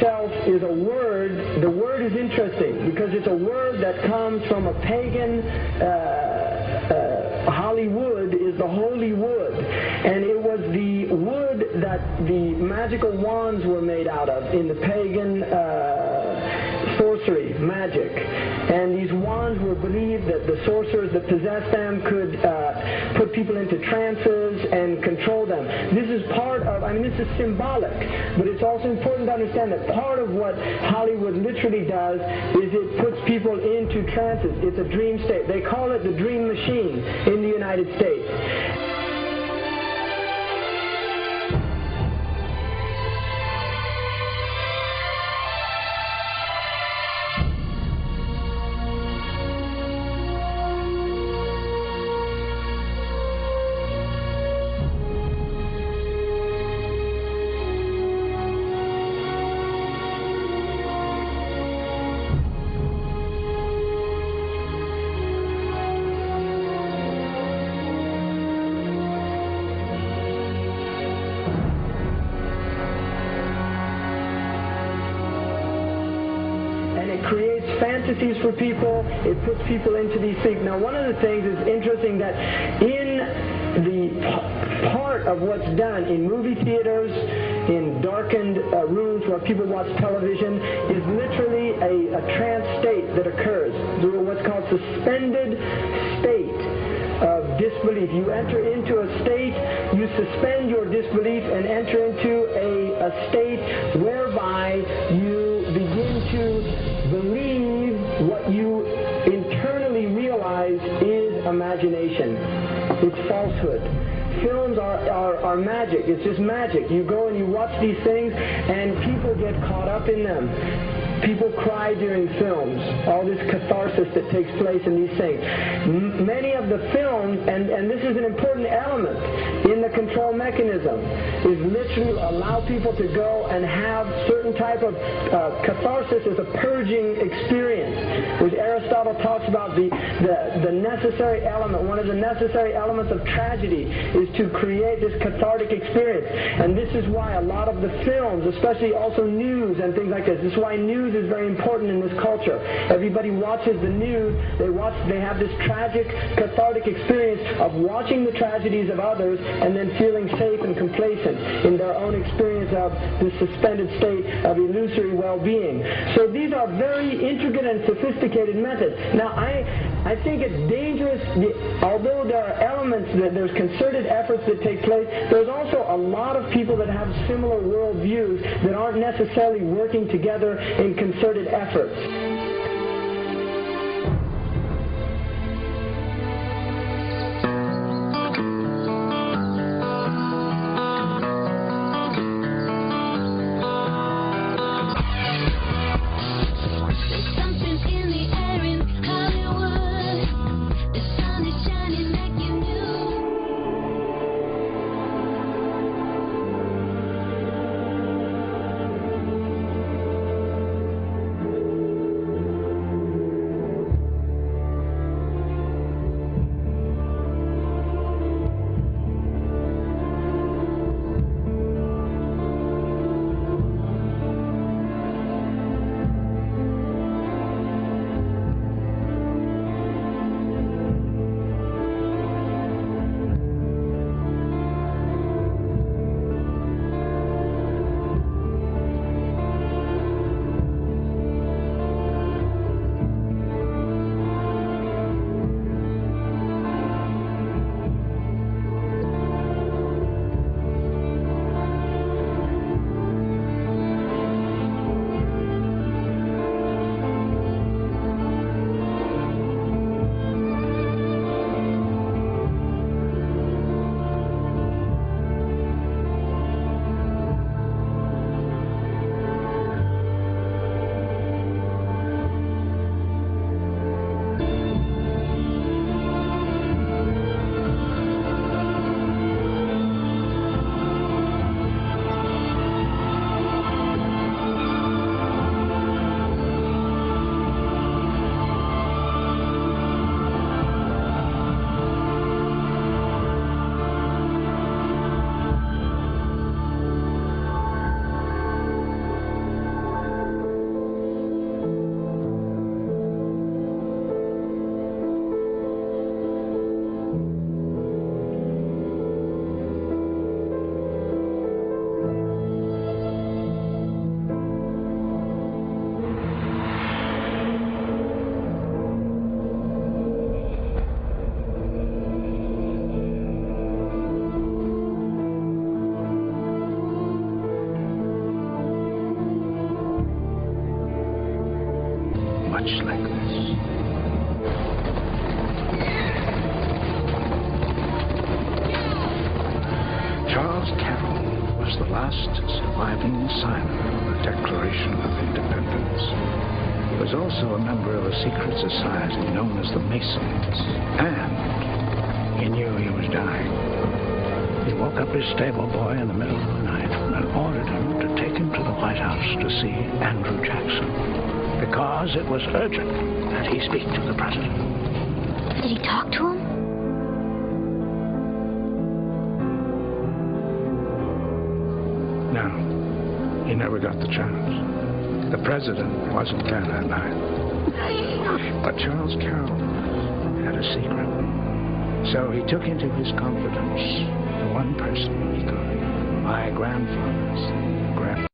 itself is a word. The word is interesting because it's a word that comes from a pagan. Hollywood is the holy wood, and it was the wood that the magical wands were made out of in the pagan sorcery, magic. And these wands were believed that the sorcerers that possessed them could put people into trances and control them. This is part of, this is symbolic, but it's also important to understand that part of what Hollywood literally does is it puts people into trances. It's a dream state. They call it the dream machine in the United States. Fantasies for people, it puts people into these things. Now, one of the things is interesting that in the part of what's done in movie theaters, in darkened rooms where people watch television, is literally a trance state that occurs through what's called suspended state of disbelief. You enter into a state, you suspend your disbelief and enter into a state whereby you begin to believe what you internally realize is imagination. It's falsehood. Films are magic. It's just magic. You go and you watch these things and people get caught up in them. People cry during films, all this catharsis that takes place in these things. Many of the films, and this is an important element in the control mechanism, is literally allow people to go and have certain type of catharsis as a purging experience, which Aristotle talks about the necessary element. One of the necessary elements of tragedy is to create this cathartic experience. And this is why a lot of the films, especially also news and things like this is why news is very important in this culture. Everybody watches the news, they have this tragic, cathartic experience of watching the tragedies of others and then feeling safe and complacent in their own experience of this suspended state of illusory well-being. So these are very intricate and sophisticated methods. Now, I think it's dangerous, although there are elements, there's concerted efforts that take place, there's also a lot of people that have similar worldviews that aren't necessarily working together in concerted efforts. like this. Charles Carroll was the last surviving signer of the Declaration of Independence. He was also a member of a secret society known as the Masons, and he knew he was dying. He woke up his stable boy in the middle of the night and ordered him to take him to the White House to see Andrew Jackson, because it was urgent that he speak to the president. Did he talk to him? No, he never got the chance. The president wasn't there that night. But Charles Carroll had a secret. So he took into his confidence the one person he could, my grandfather's grandfather.